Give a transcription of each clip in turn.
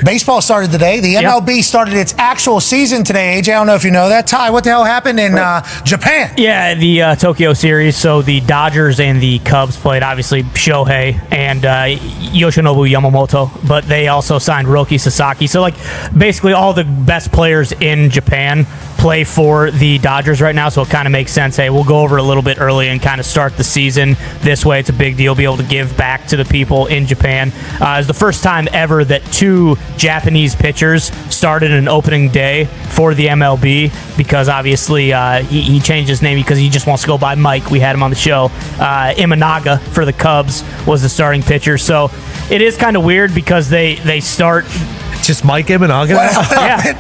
Baseball started today. The MLB started its actual season today. AJ, I don't know if you know that. Ty, what the hell happened in Japan? Yeah, the Tokyo series. So the Dodgers and the Cubs played, obviously, Shohei and Yoshinobu Yamamoto, but they also signed Roki Sasaki. So, like, basically all the best players in Japan play for the Dodgers right now, so it kind of makes sense. Hey, we'll go over a little bit early and kind of start the season this way. It's a big deal, be able to give back to the people in Japan. It's the first time ever that two Japanese pitchers started an opening day for the MLB, because obviously he changed his name because he just wants to go by Mike. We had him on the show. Imanaga for the Cubs was the starting pitcher, so it is kind of weird because they start... Just Mike Imanaga?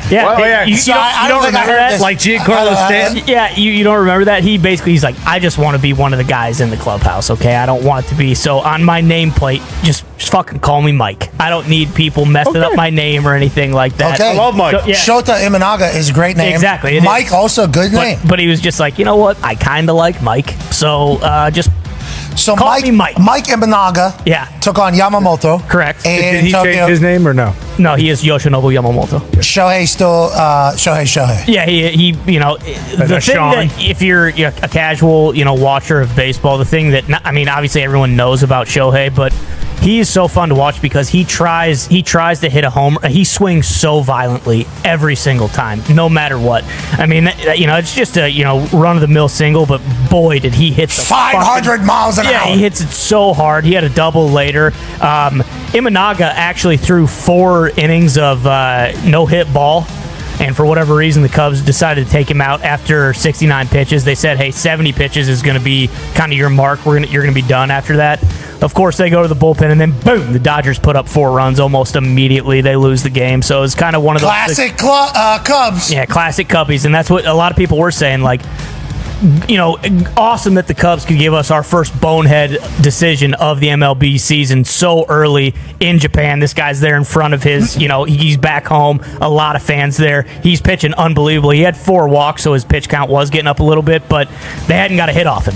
Yeah. You don't remember that? Like Giancarlo Stanton? Yeah, you don't remember that? He's like, I just want to be one of the guys in the clubhouse, okay? I don't want to be. So on my nameplate, just fucking call me Mike. I don't need people messing up my name or anything like that. Okay. I love Mike. So, yeah. Shota Imanaga is a great name. Exactly. Mike, also good name. But he was just like, you know what? I kind of like Mike. So just... So call me Mike. Mike Imanaga took on Yamamoto. Correct. Did he change his name or no? No, he is Yoshinobu Yamamoto. Shohei still Shohei. Yeah, he the thing that if you're a casual, watcher of baseball, the thing that, I mean, obviously everyone knows about Shohei, but he is so fun to watch because he tries to hit a homer. He swings so violently every single time, no matter what. I mean, it's just a run of the mill single, but boy, did he hit the 500 miles an hour. Yeah, he hits it so hard. He had a double later. Imanaga actually threw 4 innings of no-hit ball, and for whatever reason, the Cubs decided to take him out after 69 pitches. They said, hey, 70 pitches is going to be kind of your mark. You're going to be done after that. Of course, they go to the bullpen, and then boom, the Dodgers put up 4 runs almost immediately. They lose the game. So it's kind of one of those classic Cubs. Yeah, classic Cubbies, and that's what a lot of people were saying. Like, awesome that the Cubs could give us our first bonehead decision of the MLB season so early in Japan. This guy's there in front of his, he's back home. A lot of fans there. He's pitching unbelievably. He had 4 walks, so his pitch count was getting up a little bit, but they hadn't got a hit off him,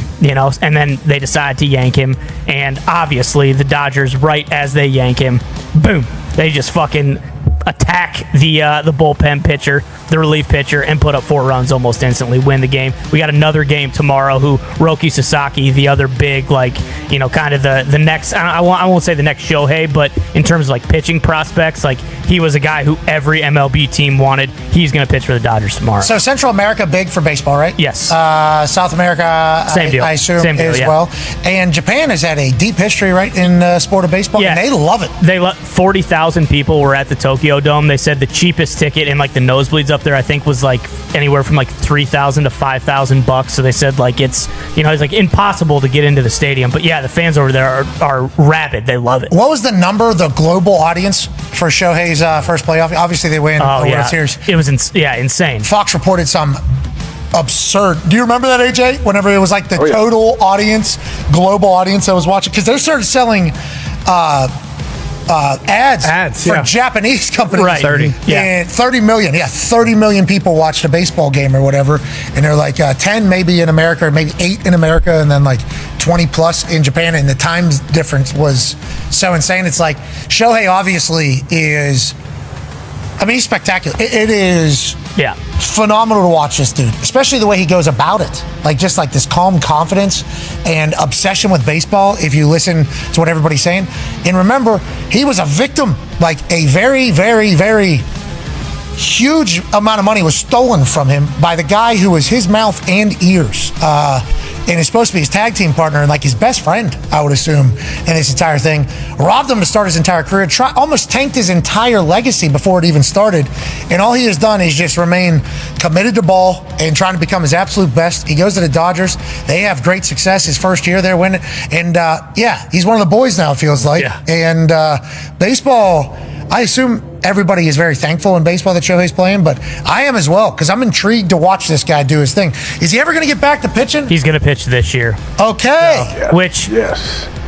and then they decided to yank him, and obviously the Dodgers, right as they yank him, boom, they just fucking attack the bullpen pitcher, the relief pitcher, and put up 4 runs almost instantly, win the game. We got another game tomorrow. Roki Sasaki, the other big, kind of the next, I won't say the next Shohei, but in terms of like pitching prospects, like he was a guy who every MLB team wanted. He's going to pitch for the Dodgers tomorrow. So Central America big for baseball, right? Yes. South America, same deal. I assume Same deal, as well. And Japan has had a deep history, right, in the sport of baseball, and they love it. 40,000 people were at the Tokyo Dome. They said the cheapest ticket in like the nosebleeds up there, I think, was like anywhere from like $3,000 to $5,000. So they said like it's like impossible to get into the stadium. But yeah, the fans over there are rabid. They love it. What was the number, the global audience for Shohei's first playoff? Obviously, they win the World Series. It was insane. Fox reported some absurd. Do you remember that, AJ? Whenever it was like the total audience, global audience that was watching, because they started selling ads for Japanese companies. Right. 30. And 30 million. Yeah, 30 million people watched a baseball game or whatever. And they're like 10 maybe in America, or maybe 8 in America, and then like 20 plus in Japan. And the time difference was so insane. It's like Shohei obviously is, he's spectacular. It is phenomenal to watch this dude, especially the way he goes about it. Like, just like this calm confidence and obsession with baseball, if you listen to what everybody's saying. And remember, he was a victim. Like, a very, very, very huge amount of money was stolen from him by the guy who was his mouth and ears. And is supposed to be his tag team partner and like his best friend, I would assume, in this entire thing. Robbed him to start his entire career, almost tanked his entire legacy before it even started. And all he has done is just remain committed to ball and trying to become his absolute best. He goes to the Dodgers. They have great success his first year there, winning. And he's one of the boys now, it feels like. Yeah. And baseball, I assume everybody is very thankful in baseball that Shohei's playing, but I am as well, because I'm intrigued to watch this guy do his thing. Is he ever going to get back to pitching? He's going to pitch this year. Okay. Which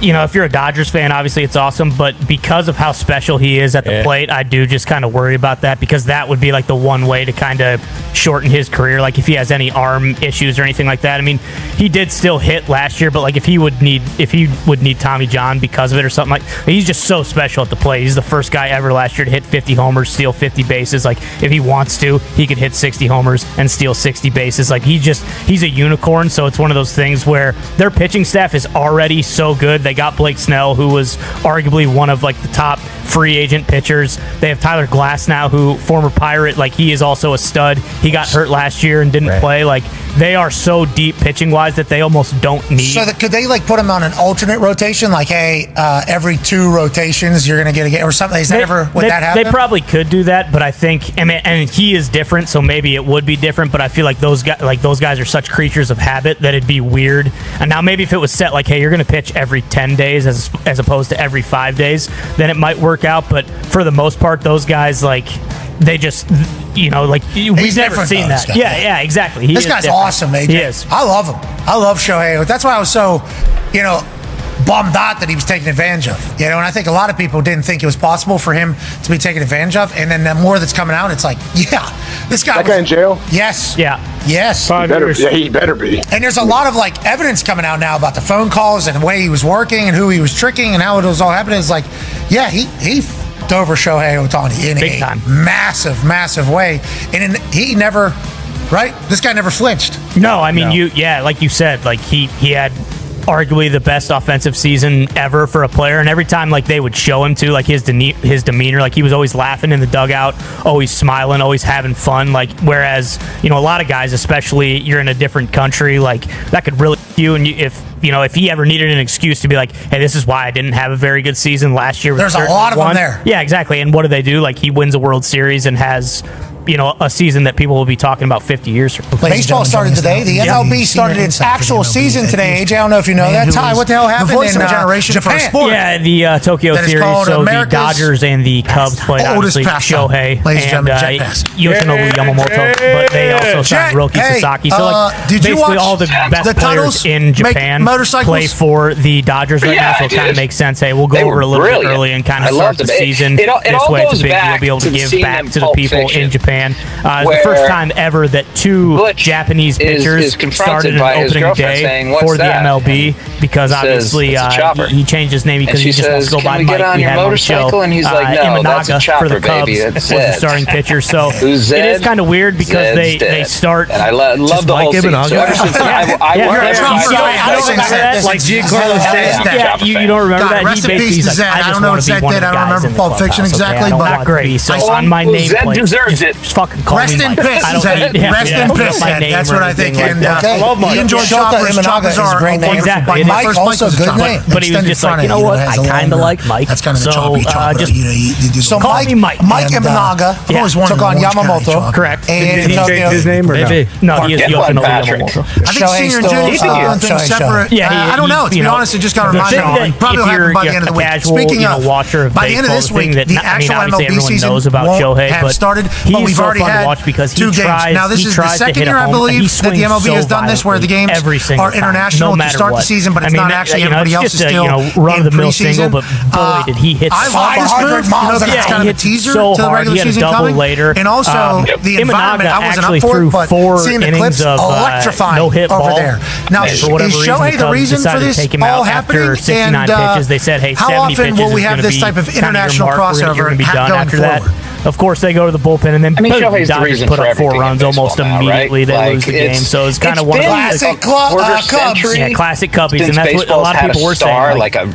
if you're a Dodgers fan, obviously it's awesome, but because of how special he is at the plate, I do just kind of worry about that, because that would be like the one way to kind of shorten his career. Like if he has any arm issues or anything like that. I mean, he did still hit last year, but like if he would need Tommy John because of it or something, like he's just so special at the plate. He's the first guy ever last year to hit 50 homers, steal 50 bases. Like if he wants to, he could hit 60 homers and steal 60 bases. Like he's a unicorn. So it's one of those things where their pitching staff is already so good. They got Blake Snell, who was arguably one of like the top free agent pitchers. They have Tyler Glass now, who former Pirate, like he is also a stud. He got hurt last year and didn't play. Like they are so deep pitching wise that they almost don't need. So could they like put him on an alternate rotation? Like, hey, every 2 rotations you're gonna get a game or something? Is that would that happen? They probably could do that, but I think, and he is different, so maybe it would be different. But I feel like those guys are such creatures of habit that it'd be weird. And now maybe if it was set like, hey, you're gonna pitch every 10 days as opposed to every 5 days, then it might work out. But for the most part, those guys, like, they just, like we've never seen that. Yeah, exactly. This guy's awesome, AJ. He is. I love him. I love Shohei. That's why I was so, bummed out that he was taken advantage of. And I think a lot of people didn't think it was possible for him to be taken advantage of. And then the more that's coming out, it's like, this guy. That guy in jail? Yes. Yeah. Yes. He better be. And there's a lot of like evidence coming out now about the phone calls and the way he was working and who he was tricking and how it was all happening. It's like, he f***ed over Shohei Ohtani in Big a time. massive way. And he never, right? This guy never flinched. No, I mean, like you said, like he had arguably the best offensive season ever for a player, and every time like they would show him to, like his demeanor, like he was always laughing in the dugout, always smiling, always having fun. Like whereas a lot of guys, especially you're in a different country, like that could really you. And if he ever needed an excuse to be like, hey, this is why I didn't have a very good season last year. There's a lot of them there. Yeah, exactly. And what do? Like he wins a World Series and has a season that people will be talking about 50 years from now. Baseball started today. The MLB started its actual season today. AJ, I don't know if you know that. Ty, what the hell happened in Japan? Yeah, the Tokyo Series. So the Dodgers and the Cubs played, obviously, Shohei and Yoshinobu Yamamoto, but they also signed Roki Sasaki. So like basically all the best players in Japan play for the Dodgers right now, so it kind of makes sense. Hey, we'll go over a little bit early and kind of start the season this way. It's a big deal to be able to give back to the people in Japan. It's the first time ever that 2 Japanese pitchers started an opening day for the MLB, because obviously he changed his name because he just wants to go by Mike. We had on the show. And he's like, no, that's a chopper, for the Cubs was the starting pitcher. So it is kind of weird because they start. And I love the whole scene. So ever since I don't remember that. Like Giancarlo Stanton. Yeah, you don't remember that? Rest in peace to Zed. I don't know what Zed did. I don't remember Pulp Fiction exactly, but not great. So on my nameplate, deserves it. Just fucking call Rest me in Mike. piss. Rest in piss. That's what I think. And I love Mike. he enjoyed choppers. Choppers are a great name. Exactly. Mike also a good name. But he was just like, what? I kind of like Mike. That's kind of a choppy chopper. Just call me Mike. Mike Imanaga took on Yamamoto. Correct. Did he change his name or no? No, he is Yoshinobu Yamamoto. I think Senior and Junior are things separate. I don't know. To be honest, it just got reminded. Probably will happen by the end of the week. Speaking of, by the end of this week, the actual MLB season won't have started, but we've already had 2 games. Now, this is the second year, I believe, that the MLB has done this, where the games are international to start the season, but it's not actually everybody else is still in preseason. But boy, did he hit I love this move. That's kind of a teaser to the regular season coming. And also, the environment, I wasn't up for it, but seeing the clips electrifying over there. Now, is Shohei the reason for this all happening? And how often will we have this type of international crossover going forward? Of course, they go to the bullpen, and then Shohei's the reason put for up 4 everything runs in almost baseball now, immediately. right? They lose the game, so it's kind of one of classic Cubs. Yeah, classic Cubbies, and that's what a lot of people were saying. Like a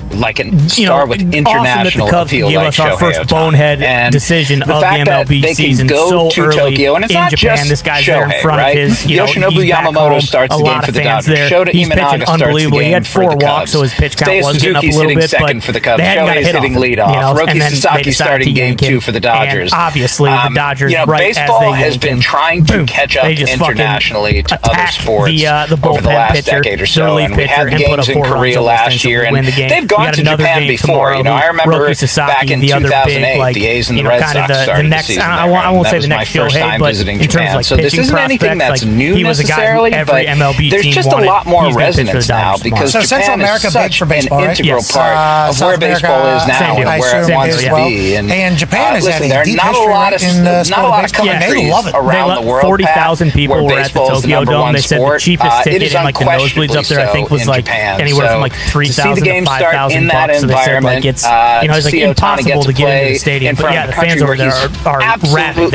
star with international appeal, gave us our first bonehead decision of the MLB season so early in Japan. This guy's there in front of his, Yoshinobu Yamamoto starts the game for the Dodgers. Shota Imanaga starts the game for the Cubs. He had 4 walks, so his pitch count was getting up a little bit, but for the Cubs. Shohei's hitting leadoff. Roki Sasaki starting game 2 for the Dodgers. obviously the Dodgers, baseball has been trying to catch up internationally to other sports over the last decade or so. And we had the games in Korea last year, and they've gone to Japan before. I remember back in 2008, the A's and the Red Sox started the season there. I won't say the next first time visiting Japan. So this isn't anything that's new necessarily, but there's just a lot more resonance now because Japan is such an integral part of where baseball is now and where it wants to be. And Japan has had a deep not a lot of countries around the world. 40,000 people were at the Tokyo Dome. They said the cheapest ticket in like the nosebleeds up there, I think, was like anywhere from like 3,000 to 5,000 bucks. So they said like it's it's like impossible to get into the stadium. But yeah, the fans over there are rabid.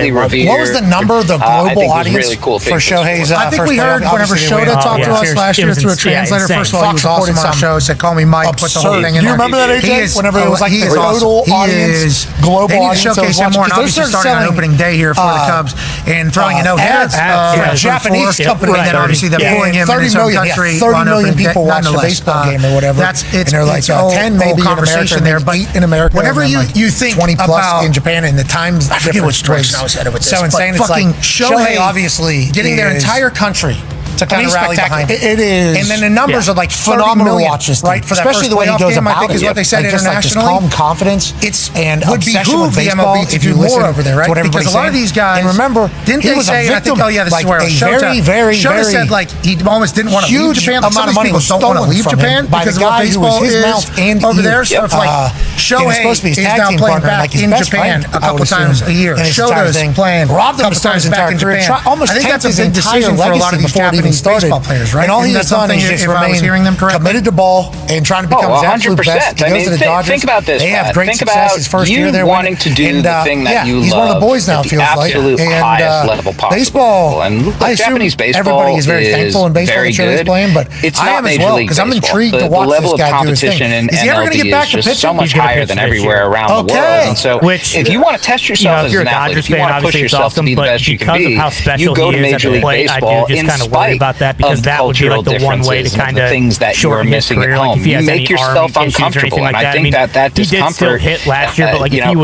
What was the number, the global audience for Shohei's? I think we heard whenever Shota talked to us last year through a translator. First of all, he was awesome on the show. Said, "Call me Mike." Put the whole thing in there. You remember that, AJ? Whenever it was like the total audience, global audience. They need to showcase him more. And obviously starting on opening day here for the Cubs and throwing a no-hitter for a Japanese company. And then obviously they're pulling him in his own country. 30 million people watch a baseball game or whatever. And they're like 10 maybe in America, there, but 8 in America. Whenever you think 20 plus in Japan, and the times I forget which direction I was headed with this. So insane. It's like Shohei obviously getting their entire country to kind of rally behind it. It is. And then the numbers are like phenomenal watches, right? For that especially the way he goes about it. I think is what they said internationally. Calm confidence. It's and would behoove the MLB if you listen over there, right? Because a lot of these guys. And remember, didn't they say? I think. Oh yeah, this is where Shota said like he almost didn't want to leave Japan. Like some of these people don't want to leave Japan because of what baseball is over there. So it's like Shohei is now playing back in Japan a couple times a year. Shota's playing a couple times back in Japan. I think that's a big decision for a lot of these Japanese baseball players, right? And all he's done is just remain committed to ball and trying to become his absolute best. He goes to the Dodgers. Think about this. They have great success his first year there. Wanting to do the thing that you love. He's one of the boys now, feels like. And highest level possible. Baseball, and I assume Japanese baseball everybody is very thankful in baseball that Shohei's playing, but I am as well because I'm intrigued to watch this guy do his thing. Is he ever going to get back to pitching? So much higher than everywhere around the world. And so, if you want to test yourself as an athlete, if you want to push yourself to be the best you can be, you go to Major League Baseball in spite of the cultural differences and the things that you are missing at home. You make yourself uncomfortable, and I think that discomfort,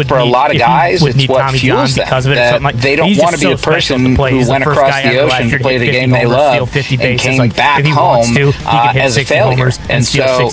for a lot of guys, it's what fuels them. That they don't want to be a person who went across the ocean to play the game they love and came back home as a failure. And so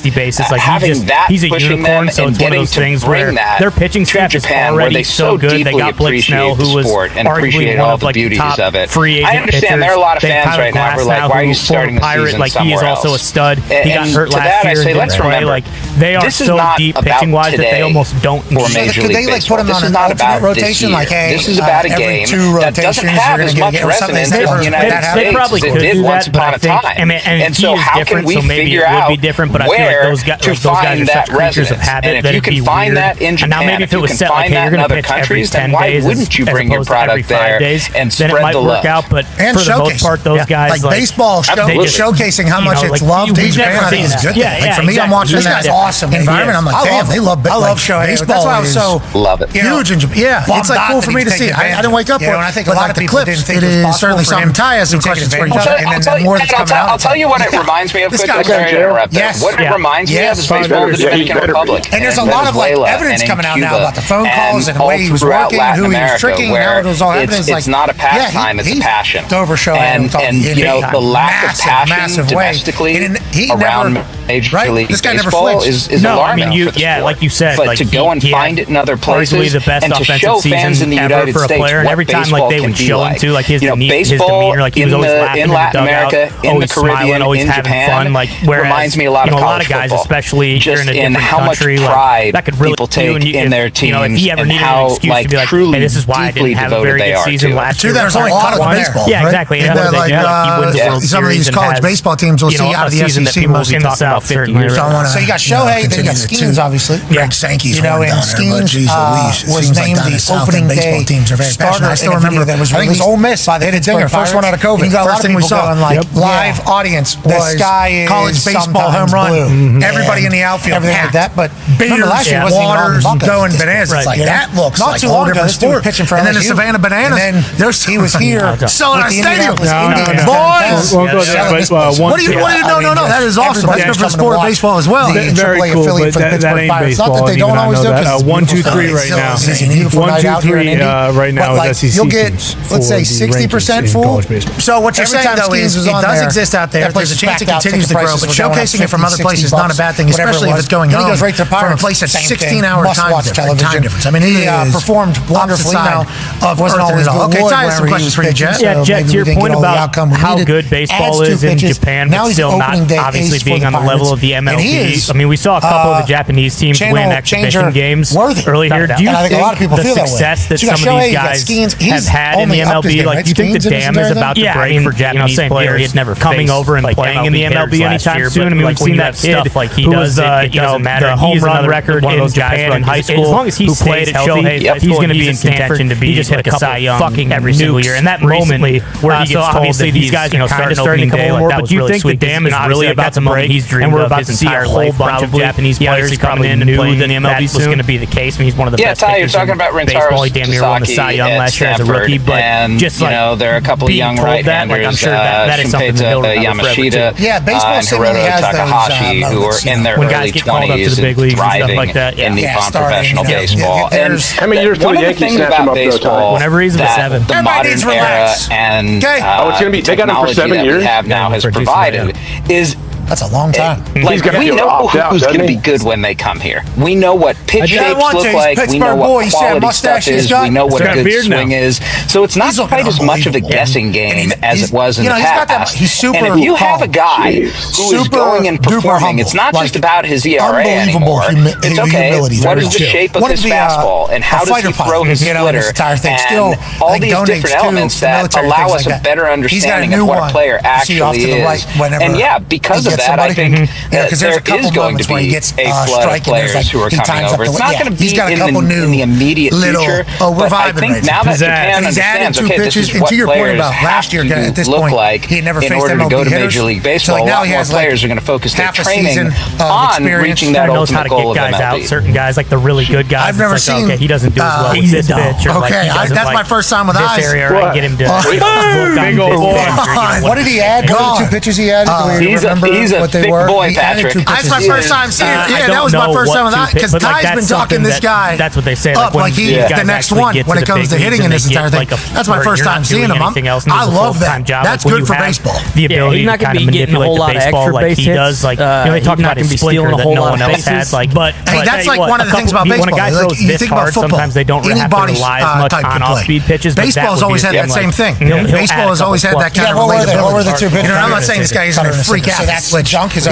having that pushing them and getting to bring that to Japan, where they so deeply appreciate the sport and appreciate all the beauties of it. I understand there are a lot of fans right now who are like, why are you starting the season like somewhere he is else? also a stud. He got hurt last year. I say, let's remember, like they are so deep pitching wise that they almost don't. For Major League Baseball, this is not about rotation. Like, hey, this is about a game that doesn't have as much resonance in the United States as it did once upon a time. And so, how can we figure out where to find that resonance? And if you can find that in Japan, if you can find that in other countries, then why wouldn't you bring your product there and spread the love? And for the most part, those guys like baseball showcasing how much it's loved in Japan. I think it's good. Like for me, I'm watching this guy's awesome environment. I'm like, damn, they love. I love Shohei. That's why I was so huge in Japan. Yeah, it's like cool for me to see. I didn't wake up with. I think a lot of people didn't think it was certainly something. Ty has some questions for you, and then more that's coming out. I'll tell you what it reminds me of. Sorry to interrupt. What it reminds me of is baseball in the Dominican Republic. And there's a lot of like evidence coming out now about the phone calls and the way he was working and who he was tricking and how it was all happening. It's not a pastime; it's a passion. Over Shohei, and the lack of passion domestically around Major League Baseball is alarming. Like you said, but to go and find it in other places and to show fans in the United States what baseball can be like. Baseball in Latin America, in the Caribbean, in Japan, reminds me a lot of college football. Especially just in how much pride people take in their teams and how truly deeply devoted they are to it. There's a lot of baseball. Yeah, exactly. Some of these college baseball teams will see out of the SEC most in the South. So you got Shohei, then you got Skeens, obviously. Greg Sankey's and Skeens was named the opening day starter. I still remember that was released. Ole Miss by the Pittsburgh First one out of COVID. First thing we saw on live audience was college baseball home run. Everybody in the outfield, everything like that. But remember last year, Waters going bananas. It's like that looks not too long ago. Pitching for LSU. And then the Savannah Bananas. And then he was here selling our stadium. Boys, what do you? No. That is awesome. That's good for the sport of baseball as well. Very cool, but that ain't baseball. Not that they don't always do it. 1, 2, 3 right now. 1, 2, 3 right now is SEC. You'll get, let's say, 60% full. So what you're saying, though, is it does exist out there. There's a chance it continues to grow, but showcasing it from other places is not a bad thing, especially if it's going home from a place that's 16-hour time difference. I mean, he performed wonderfully now. Wasn't always all. Okay, Ty has some questions for you, Jet. Yeah, Jet, to your point about how good baseball is in Japan, but still not obviously being on the level of the MLB. I mean, we saw a couple of the Japanese teams win exhibition games early here. Do you think the success that some of these guys have had in the MLB, like, do you think the dam is about to break for Japanese players coming over and playing in the MLB anytime soon? I mean, we've seen that kid like he does, the home run record in Japan in high school. As long as he played at Shohei, he's going to be in contention to be just hit a couple fucking every single year. And that moment where he gets told that these guys, starting to come more. But do you think the dam is really about to break? And we're about to see a whole bunch of Japanese players coming in and playing. That was going to be the case. I mean, he's one of the best pitchers in baseball. He damn near won the Cy Young last year as a rookie. But just like there are a couple of young right-handers, I'm sure that is something that he'll remember Yamashita, yeah, baseball and Hiroto Takahashi, who are in their early 20s and thriving in Nippon professional baseball. And how many years till the Yankees snatch him up, though? Whenever he's in the 7th. The modern era and it's going to be they got him for 7 years. We have now has provided is. That's a long time. Like, we know who's going to be good when they come here. We know what pitch shapes look like. We know what quality stuff is. We know what a good swing is. So it's not quite as much of a guessing game as it was in the past. And if you have a guy who is going and performing, it's not just about his ERA anymore. It's okay, what is the shape of his fastball and how does he throw his splitter and all these different elements that allow us a better understanding of what a player actually is. And yeah, because of that, I think there is going to be a flood of players who are coming over. It's not going to be in the immediate future, but I think now that Japan understands, okay, this is what players have to look like in order to go to Major League Baseball. A lot more players are going to focus their training on reaching that ultimate goal of MLB. Certain guys, like the really good guys, I've never seen. Okay, he doesn't do as well with this pitch. Okay, that's my first time with eyes. This area, I get him to big old boy. What did he add? What two pitches he added? He's a thick boy, Patrick. That's my first time seeing it. Yeah, that was my first time with that. Because Ty's been talking this guy that's what they say, up like he's the next one when it comes to hitting in this entire thing. That's my first time seeing him. I love that. That's good for baseball. The ability to kind of manipulate the baseball like he does. Like, they talk about his splinter that no one else has. But hey, that's like one of the things about baseball. When a guy throws this hard, sometimes they don't have to rely as much on off-speed pitches. Baseball's always had that same thing. Baseball has always had that kind of relatability. What were the two pitches? I'm not saying this guy isn't a freak out. That's what junk is.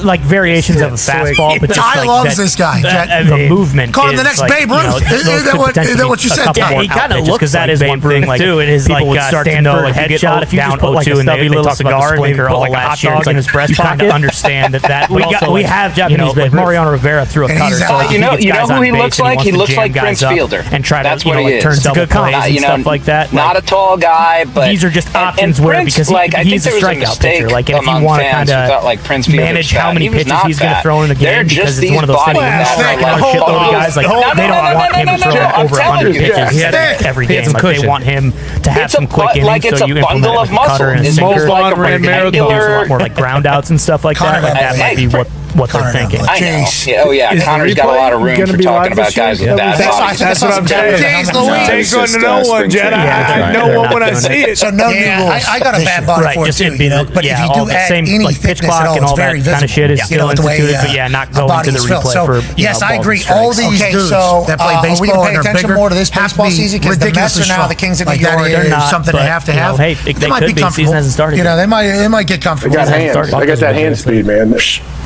Like variations of a fastball, but just Ty loves this guy. The movement. Call him the next Babe Ruth. Is that what you said? He kind of looks because that is one thing. Like too, it is like Stanford headshot. If you just put like a stubby little cigar, maybe put like a hot dog in his breast pocket. Understand that we have Japanese. Mariano Rivera threw a cutter. You know who he looks like? He looks like Prince Fielder. And try to turn double plays and stuff like that. Not a tall guy, but these are just options where because he's a strikeout pitcher. Like if you want to kind of manage how many pitches he's going to throw in the game because it's one of those things where a shitload of guys like they don't want him to throw over 100 pitches every game. Like they want him to have some quick innings so you implement like a cutter and a sinker. Like a rectangular, more like ground outs and stuff like that. Like that might be what they're thinking. I know. Oh yeah, Connor's got a lot of room for talking about guys with bad bodies. That's what I'm saying. Take one to know one, Jet. I know one when I see it. So no new rules. I got a bad body for it too. But if you do add any pitch clock and all that kind of shit is still instituted, but yeah, not going to the replay for. Yes, I agree. All these dudes that play baseball and are bigger more to this baseball season because the Mets are now the kings of New York. They're something they have to have. Hey, they could be. Season hasn't started. You know, they might get comfortable. They got hands. They got that hand speed, man.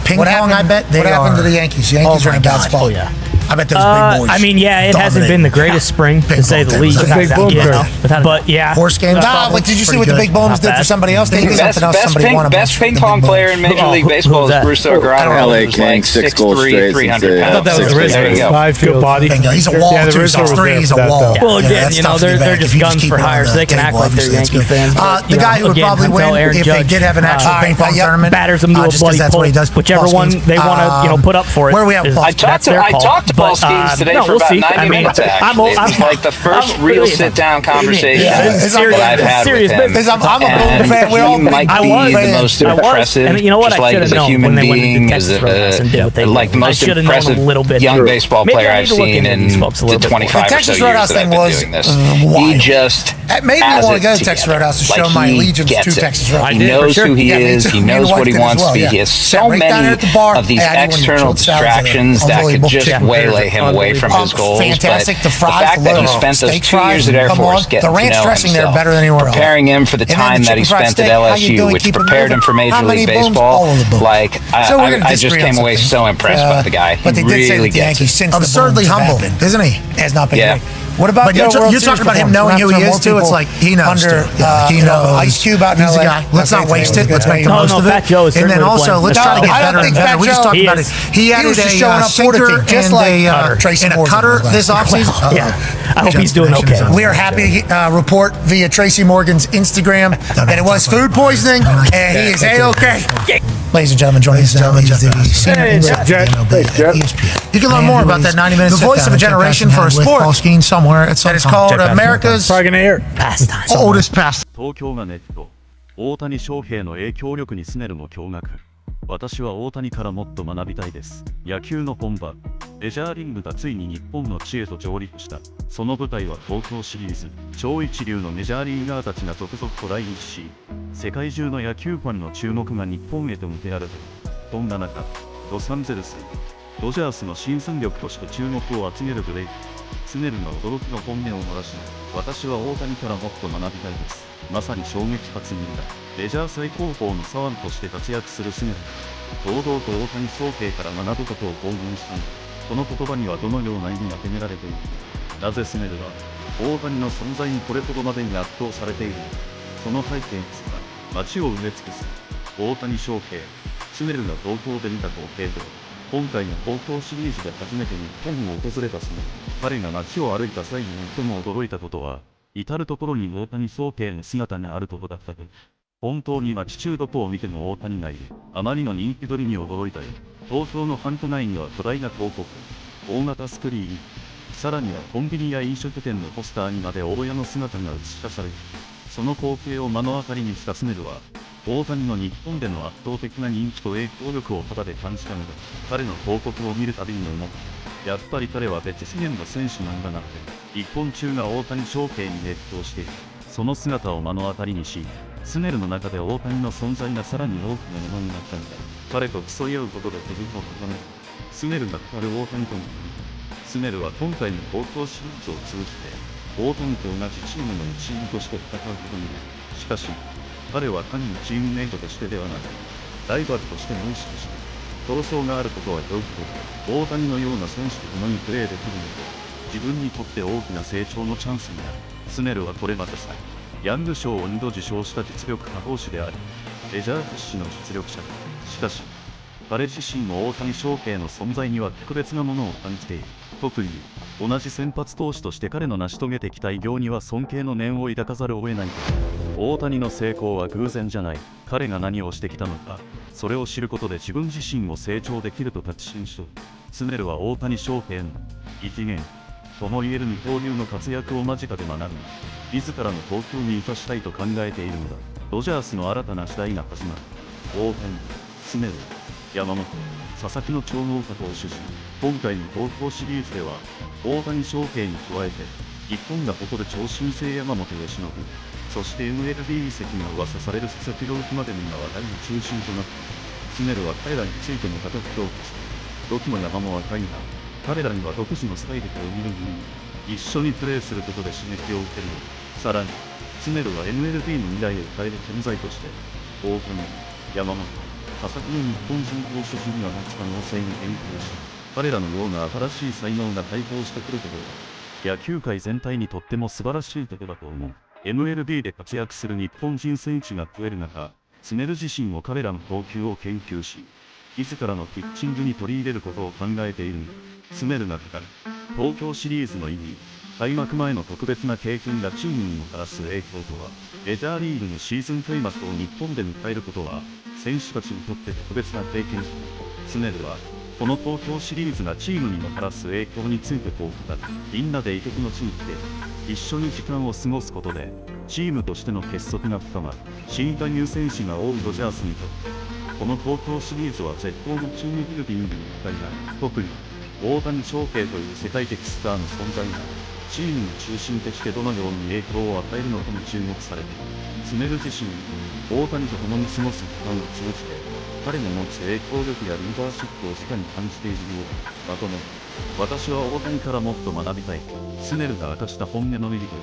Ping pong, I bet. What happened to the Yankees? The Yankees are in a bad spot. Oh, yeah. I bet those big boys. I mean, yeah, it hasn't been the greatest spring, to say the least. But yeah. Horse games. But did you see what the big booms did for somebody else? They did something else somebody wanted. Best ping pong player in Major League Baseball is Bruce O'Grano. LA Kings, 6'3", 300 pounds. I thought that was Rizzo. There you go. Good body. He's a wall, too. 6'3", he's a wall. Well, again, they're just guns for hire, so they can act like they're Yankee fans. The guy who would probably win if they did have an actual ping pong tournament. Batters them to a bloody pulp. Whichever one they want to put up for it. Where we have I talked football schemes today for about 90 minutes, actually. It was like the first real sit-down conversation that I've had with him. I'm a Golden fan. We all might be the most impressive, and you know what? just like as a human being, as like the most impressive young baseball player I've seen in the 25 or so years that I've been doing this. He just, made me want to go to Texas Roadhouse to show my allegiance to Texas Roadhouse. He knows who he is. He knows what he wants to be. He has so many of these external distractions that could just waylay him away from his goals. Fantastic. But the fact that he spent those 2 years at Air Force getting to know himself, preparing him for the time that he spent at LSU, which prepared him for Major League Baseball, like, I just came away so impressed by the guy. He really gets it. Absurdly humble, isn't he? Has not been great. What about but you're talking about him knowing who he is too? It's like he knows. He knows. Ice Cube out in LA. He's a guy. Let's not waste it. Let's make the most of it. Fat Joe is and then also let's try to get better and better. We just talked about it. He added a sinker and a cutter this offseason. Yeah, I hope he's doing okay. We are happy to report via Tracy Morgan's Instagram that it was food poisoning and he is A-okay. Ladies and gentlemen, joining us now is you can learn more about that 90 minutes. The voice of a generation for a sport skiing somewhere at some that is called America's oldest pastime. 東京がネット、大谷翔平の影響力にスネルも驚愕。私は大谷からもっと学びたいです。野球の本場、メジャーリーグがついに日本の地へと上陸した。その舞台は東京シリーズ。超一流のメジャーリーガーたちが続々と来日し、世界中の野球ファンの注目が日本へと向けられる。そんな中、ロサンゼルス、ドジャースの新戦力として注目を集めるブレイク。スネルが驚きの本音を漏らし、私は大谷からもっと学びたいです。まさに衝撃発言だ。メジャー最高峰の左腕として活躍するスネル。堂々と大谷翔平から学ぶことを公言したの。この言葉にはどのような意味が込められている。なぜスネルは大谷の存在にこれほどまでに圧倒されているのか。その背景には街を埋め尽くす大谷翔平。スネルが東京で見た光景と今回の東京シリーズで初めて日本を訪れたスネル。彼が街を歩いた際に最も驚いたことは至る所に大谷翔平の姿があることだったと。本当に街中どこを見ても大谷がいる。あまりの人気取りに驚いたよ。東京の繁華街には巨大な広告、大型スクリーン、さらにはコンビニや飲食店のポスターにまで大家の姿が映し出される。その光景を目の当たりにしたスネルは、大谷の日本での圧倒的な人気と影響力を肌で感じたのだ。彼の広告を見るたびに思った。やっぱり彼は別次元の選手なんだなって。一本中が大谷翔平に熱狂している。その姿を目の当たりにし、スネルの中で大谷の存在がさらに大きなものになったんだ。彼と競い合うことで自分を高める。スネルが語る大谷とも。スネルは今回の東京シリーズを通じて、大谷と同じチームの一員として戦うことになる。しかし、彼は単にチームメイトとしてではなく、ライバルとしても意識して、闘争があることはどういうことか。大谷のような選手と共にプレーできるので、自分にとって大きな成長のチャンスになる。スネルはこれまでさ、ヤング賞を2度受賞した実力派投手であり、メジャー屈指の実力者だ。しかし、彼自身も大谷翔平の存在には特別なものを感じている。特に、同じ先発投手として彼の成し遂げてきた偉業には尊敬の念を抱かざるを得ない。大谷の成功は偶然じゃない。彼が何をしてきたのか、それを知ることで自分自身を成長できると確信しとる。スネルは大谷翔平の異次元ともいえる二刀流の活躍を間近で学び、自らの投球に生かしたいと考えているのだ。ドジャースの新たな時代が始まる。大谷、スネル、山本、佐々木の超能力を主人。今回の東京シリーズでは、大谷翔平に加えて、日本が誇る超新星山本由伸、そして MLB 移籍が噂される佐々木朗希までの今話題の中心となった。スネルは彼らについても固く評価した。どきも山も若いが、彼らには独自のスタイルと生みの一緒にプレーすることで刺激を受けるの。さらに、スネルは MLB の未来を変える存在として、大谷、山本、佐々木の日本人投手陣が持つ可能性に言及し、彼らのような新しい才能が台頭してくることは、野球界全体にとっても素晴らしいことだと思う。MLB で活躍する日本人選手が増える中、スネル自身も彼らの投球を研究し、自らのピッチングに取り入れることを考えているのだ。スネルが語る東京シリーズの意味、開幕前の特別な経験がチームにもたらす影響とは、メジャーリーグのシーズン開幕を日本で迎えることは、選手たちにとって特別な経験。スネルは、この東京シリーズがチームにもたらす影響についてこう語る。みんなで異国の地に来て、一緒に時間を過ごすことで、チームとしての結束が深まる。新加入選手が多いドジャースにとって、この東京シリーズは絶好のチームビルディングに期待がある。特に、大谷翔平という世界的スターの存在が、チームの中心としてどのように影響を与えるのかも注目されている。スネル自身、大谷と共に過ごす時間を通じて、彼の持つ影響力やリーダーシップを直に感じているようだ。まとめ、私は大谷からもっと学びたい。スネルが明かした本音のメリット。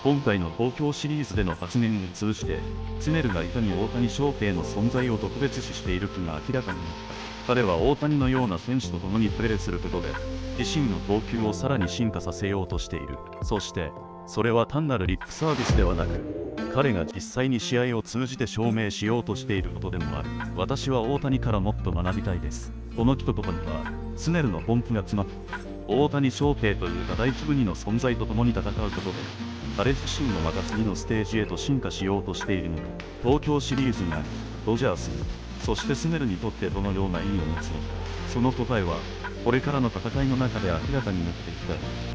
今回の東京シリーズでの発言を通じて、スネルがいかに大谷翔平の存在を特別視しているかが明らかになった。彼は大谷のような選手と共にプレーすることで、自身の投球をさらに進化させようとしている。そして、それは単なるリップサービスではなく、彼が実際に試合を通じて証明しようとしていることでもある。私は大谷からもっと学びたいです。この一言には、スネルの本気が詰まっている。大谷翔平という第一部2の存在と共に戦うことで、彼自身もまた次のステージへと進化しようとしているのだ。東京シリーズがドジャースに、そしてスネルにとってどのような意味を持つのか。その答えは、これからの戦いの中で明らかになっていきたい。